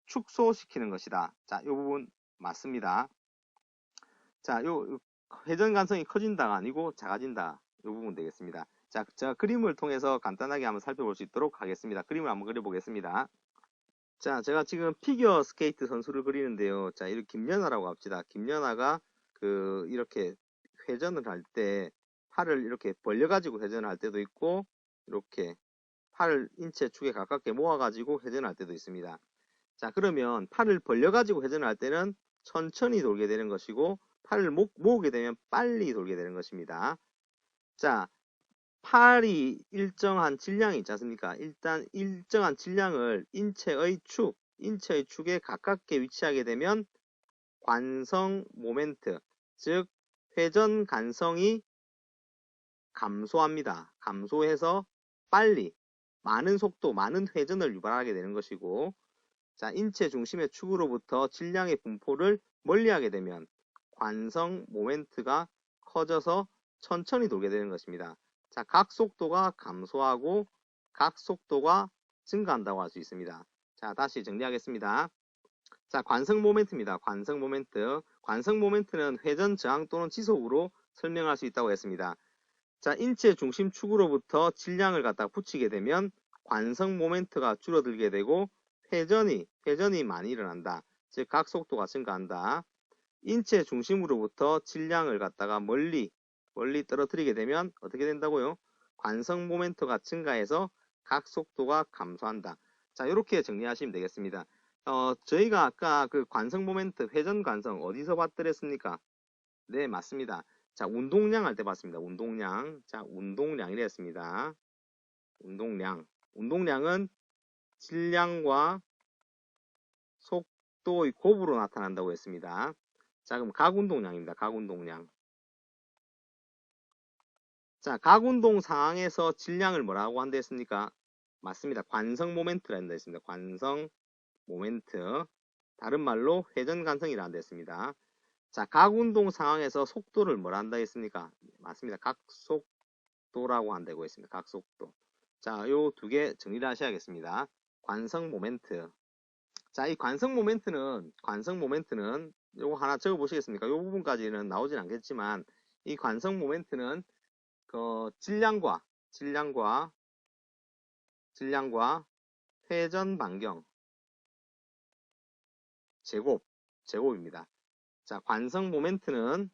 축소시키는 것이다. 자, 이 부분 맞습니다. 자, 요 회전 간성이 커진다가 아니고 작아진다. 이 부분 되겠습니다. 자, 제가 그림을 통해서 간단하게 한번 살펴볼 수 있도록 하겠습니다. 그림을 한번 그려보겠습니다. 자, 제가 지금 피겨 스케이트 선수를 그리는데요. 자, 이렇게 김연아라고 합시다. 김연아가 이렇게 회전을 할 때 팔을 이렇게 벌려가지고 회전을 할 때도 있고, 이렇게 팔을 인체 축에 가깝게 모아가지고 회전할 때도 있습니다. 자, 그러면 팔을 벌려가지고 회전을 할 때는 천천히 돌게 되는 것이고, 팔을 모으게 되면 빨리 돌게 되는 것입니다. 자, 팔이 일정한 질량이 있지 않습니까? 일단 일정한 질량을 인체의 축에 가깝게 위치하게 되면 관성 모멘트, 즉 회전 간성이 감소합니다. 감소해서 빨리 많은 속도, 많은 회전을 유발하게 되는 것이고, 자, 인체 중심의 축으로부터 질량의 분포를 멀리하게 되면 관성 모멘트가 커져서 천천히 돌게 되는 것입니다. 자, 각 속도가 감소하고 각 속도가 증가한다고 할 수 있습니다. 자, 다시 정리하겠습니다. 자, 관성 모멘트입니다. 관성 모멘트. 관성 모멘트는 회전, 저항 또는 지속으로 설명할 수 있다고 했습니다. 자, 인체 중심축으로부터 질량을 갖다 붙이게 되면 관성 모멘트가 줄어들게 되고 회전이 많이 일어난다. 즉, 각속도가 증가한다. 인체 중심으로부터 질량을 갖다가 멀리 떨어뜨리게 되면 어떻게 된다고요? 관성 모멘트가 증가해서 각속도가 감소한다. 자, 이렇게 정리하시면 되겠습니다. 저희가 아까 그 관성 모멘트, 회전 관성 어디서 봤더랬습니까? 네, 맞습니다. 자, 운동량 할 때 봤습니다. 운동량. 자, 운동량이랬습니다. 운동량. 운동량은 질량과 속도의 곱으로 나타난다고 했습니다. 자, 그럼 각운동량입니다. 각운동량. 자, 각운동 상황에서 질량을 뭐라고 한다 했습니까? 맞습니다. 관성 모멘트라 한다 했습니다. 관성 모멘트. 다른 말로 회전 관성이라 한다 했습니다. 자, 각운동 상황에서 속도를 뭐라 한다 했습니까? 맞습니다. 각속도라고 한다고 했습니다. 각속도. 자, 요 두 개 정리를 하셔야겠습니다. 관성 모멘트. 자, 이 관성 모멘트는 요거 하나 적어 보시겠습니까? 요 부분까지는 나오진 않겠지만 이 관성 모멘트는 질량과 회전 반경 제곱입니다. 자, 관성 모멘트는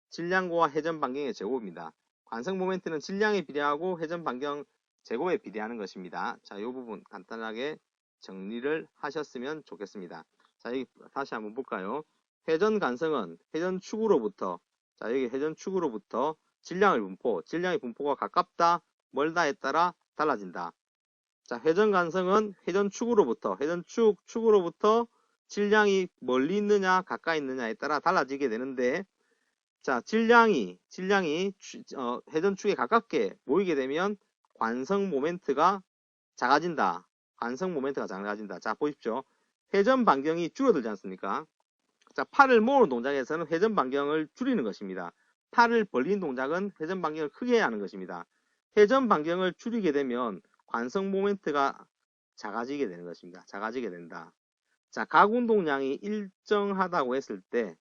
질량과 회전 반경의 제곱입니다. 관성 모멘트는 질량에 비례하고 회전 반경 제곱에 비례하는 것입니다. 자, 이 부분 간단하게 정리를 하셨으면 좋겠습니다. 자, 여기 다시 한번 볼까요? 회전 관성은 회전축으로부터, 자, 여기 회전축으로부터 질량의 분포가 가깝다, 멀다에 따라 달라진다. 자, 회전 관성은 회전축으로부터 질량이 멀리 있느냐, 가까이 있느냐에 따라 달라지게 되는데, 자, 질량이 회전축에 가깝게 모이게 되면 관성 모멘트가 작아진다. 자, 보십시오. 회전 반경이 줄어들지 않습니까? 자, 팔을 모으는 동작에서는 회전 반경을 줄이는 것입니다. 팔을 벌리는 동작은 회전 반경을 크게 하는 것입니다. 회전 반경을 줄이게 되면 관성 모멘트가 작아지게 되는 것입니다. 작아지게 된다. 자, 각 운동량이 일정하다고 했을 때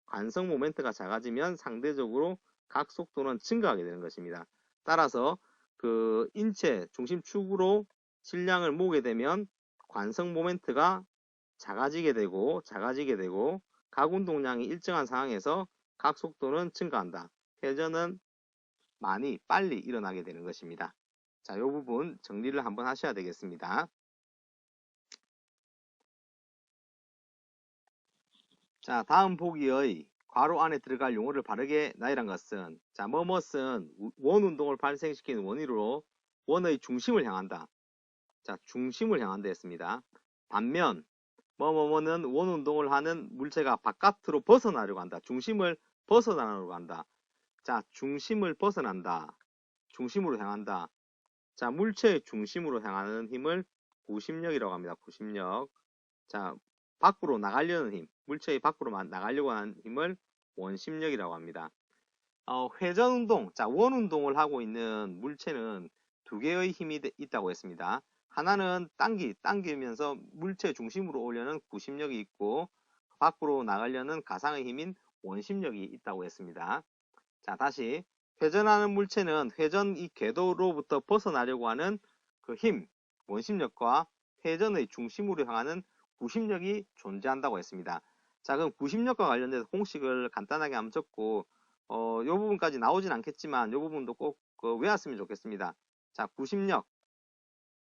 관성 모멘트가 작아지면 상대적으로 각 속도는 증가하게 되는 것입니다. 따라서 그 인체 중심축으로 질량을 모으게 되면 관성 모멘트가 작아지게 되고 각 운동량이 일정한 상황에서 각 속도는 증가한다. 회전은 빨리 일어나게 되는 것입니다. 자, 이 부분 정리를 한번 하셔야 되겠습니다. 자, 다음 보기의 괄호 안에 들어갈 용어를 바르게 나열한 것은, 자, 뭐뭇은 원 운동을 발생시키는 원인으로 원의 중심을 향한다. 자, 중심을 향한다 했습니다. 반면 뭐뭐뭐는 원 운동을 하는 물체가 바깥으로 벗어나려고 한다. 중심을 벗어나려고 한다. 자, 중심을 벗어난다. 중심으로 향한다. 자, 물체의 중심으로 향하는 힘을 구심력이라고 합니다. 구심력. 자, 밖으로 나가려는 힘, 물체의 밖으로 나가려고 하는 힘을 원심력이라고 합니다. 회전 운동, 자, 원 운동을 하고 있는 물체는 두 개의 힘이 있다고 했습니다. 하나는 당기면서 물체 중심으로 오려는 구심력이 있고, 밖으로 나가려는 가상의 힘인 원심력이 있다고 했습니다. 자, 다시 회전하는 물체는 회전 이 궤도로부터 벗어나려고 하는 그 힘, 원심력과 회전의 중심으로 향하는 구심력이 존재한다고 했습니다. 자, 그럼 구심력과 관련돼서 공식을 간단하게 한번 적고, 이 부분까지 나오진 않겠지만, 이 부분도 꼭 외웠으면 좋겠습니다. 자, 구심력.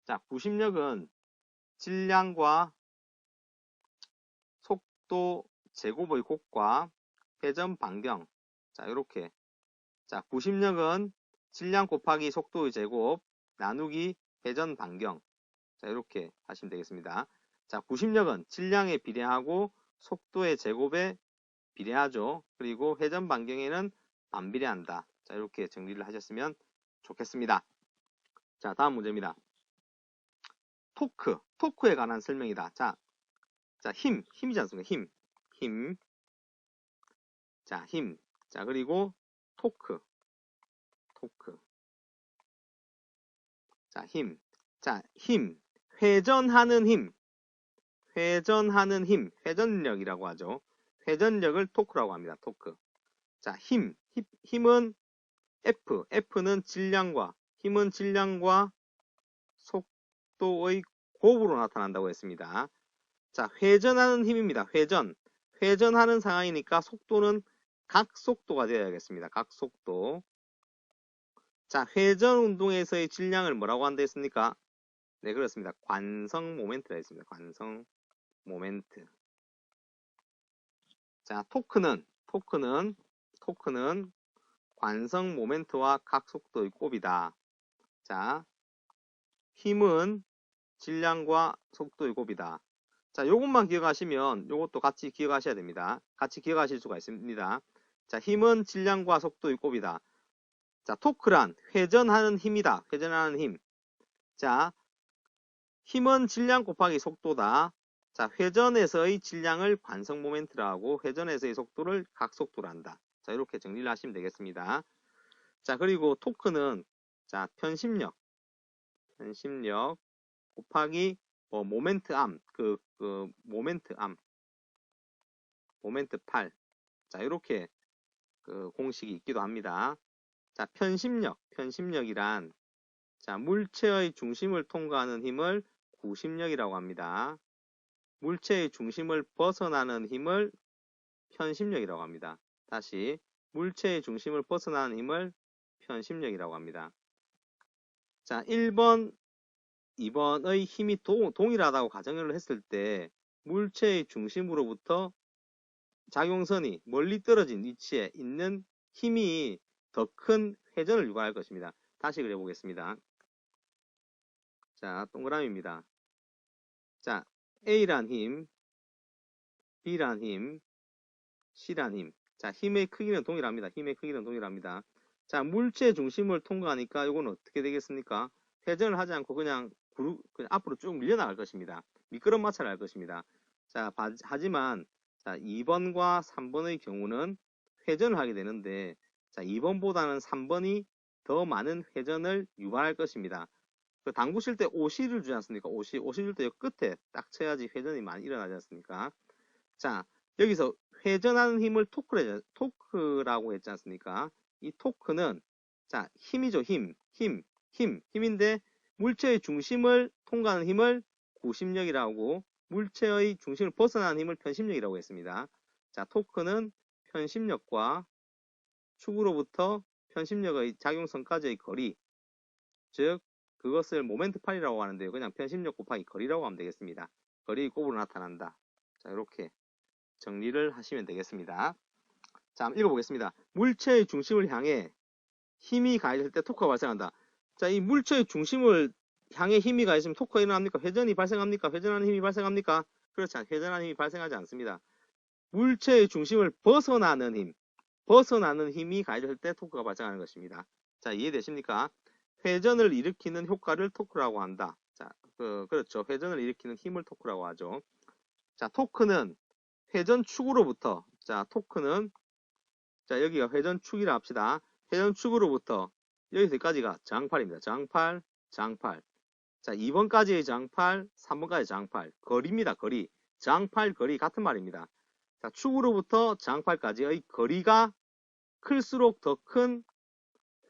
자, 구심력은 질량과 속도 제곱의 곱과 회전 반경. 자, 이렇게. 자, 구심력은 질량 곱하기 속도의 제곱 나누기 회전 반경. 자, 이렇게 하시면 되겠습니다. 자, 구심력은 질량에 비례하고 속도의 제곱에 비례하죠. 그리고 회전 반경에는 반비례한다. 자, 이렇게 정리를 하셨으면 좋겠습니다. 자, 다음 문제입니다. 토크에 관한 설명이다. 자, 힘이지 않습니까? 힘. 자, 힘. 자, 그리고 토크. 자, 힘. 자, 힘. 회전하는 힘. 회전하는 힘. 회전력이라고 하죠. 회전력을 토크라고 합니다. 토크. 자, 힘. 힘은 F. F는 질량과, 힘은 질량과 속도의 곱으로 나타난다고 했습니다. 자, 회전하는 힘입니다. 회전. 회전하는 상황이니까 속도는 각속도가 되어야겠습니다. 각속도. 자, 회전 운동에서의 질량을 뭐라고 한다 했습니까? 네, 그렇습니다. 관성 모멘트라 했습니다. 관성 모멘트. 자, 토크는 관성 모멘트와 각속도의 곱이다. 자, 힘은 질량과 속도의 곱이다. 자, 요것만 기억하시면 요것도 같이 기억하셔야 됩니다. 같이 기억하실 수가 있습니다. 자, 힘은 질량과 속도의 곱이다. 자, 토크란 회전하는 힘이다. 회전하는 힘. 자, 힘은 질량 곱하기 속도다. 자, 회전에서의 질량을 관성 모멘트라 하고 회전에서의 속도를 각속도로 한다. 자, 이렇게 정리를 하시면 되겠습니다. 자, 그리고 토크는 자, 편심력 곱하기 모멘트암, 모멘트 8. 자, 이렇게 공식이 있기도 합니다. 자, 편심력이란 자, 물체의 중심을 통과하는 힘을 구심력이라고 합니다. 물체의 중심을 벗어나는 힘을 편심력이라고 합니다. 다시 물체의 중심을 벗어나는 힘을 편심력이라고 합니다. 자, 1번, 2번의 힘이 동일하다고 가정을 했을 때 물체의 중심으로부터 작용선이 멀리 떨어진 위치에 있는 힘이 더 큰 회전을 유발할 것입니다. 다시 그려보겠습니다. 자, 동그라미입니다. 자, A란 힘, B란 힘, C란 힘. 자, 힘의 크기는 동일합니다. 힘의 크기는 동일합니다. 자, 물체 중심을 통과하니까 이건 어떻게 되겠습니까? 회전을 하지 않고 그냥 앞으로 쭉 밀려나갈 것입니다. 미끄럼 마찰을 할 것입니다. 자, 하지만 자, 2번과 3번의 경우는 회전을 하게 되는데 자, 2번보다는 3번이 더 많은 회전을 유발할 것입니다. 그 당구 칠 때 오시를 주지 않습니까? 오시 줄 때 끝에 딱 쳐야지 회전이 많이 일어나지 않습니까? 자, 여기서 회전하는 힘을 토크라고 했지 않습니까? 이 토크는 자, 힘이죠. 힘인데 물체의 중심을 통과하는 힘을 구심력이라고 물체의 중심을 벗어나는 힘을 편심력이라고 했습니다. 자, 토크는 편심력과 축으로부터 편심력의 작용선까지의 거리, 즉 그것을 모멘트 8이라고 하는데요. 그냥 편심력 곱하기 거리라고 하면 되겠습니다. 거리의 곱으로 나타난다. 자, 이렇게 정리를 하시면 되겠습니다. 자, 한번 읽어보겠습니다. 물체의 중심을 향해 힘이 가해질 때 토크가 발생한다. 자, 이 물체의 중심을 향해 힘이 가해지면 토크가 일어납니까? 회전이 발생합니까? 회전하는 힘이 발생합니까? 그렇지 않습니다. 회전하는 힘이 발생하지 않습니다. 물체의 중심을 벗어나는 힘이 가해질 때 토크가 발생하는 것입니다. 자, 이해되십니까? 회전을 일으키는 효과를 토크라고 한다. 자, 그렇죠. 회전을 일으키는 힘을 토크라고 하죠. 자, 토크는 회전축으로부터 자, 토크는 자, 여기가 회전축이라 합시다. 회전축으로부터 여기서까지가 장팔입니다. 장팔. 자, 2번까지의 장팔, 3번까지 장팔. 거리입니다. 거리. 장팔, 거리 같은 말입니다. 자, 축으로부터 장팔까지의 거리가 클수록 더 큰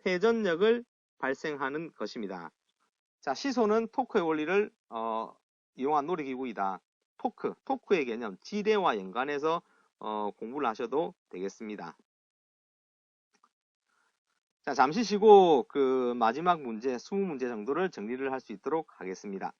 회전력을 발생하는 것입니다. 자, 시소는 토크의 원리를 이용한 놀이기구이다. 토크의 개념, 지대와 연관해서 공부를 하셔도 되겠습니다. 자, 잠시 쉬고 그 마지막 문제, 20문제 정도를 정리를 할 수 있도록 하겠습니다.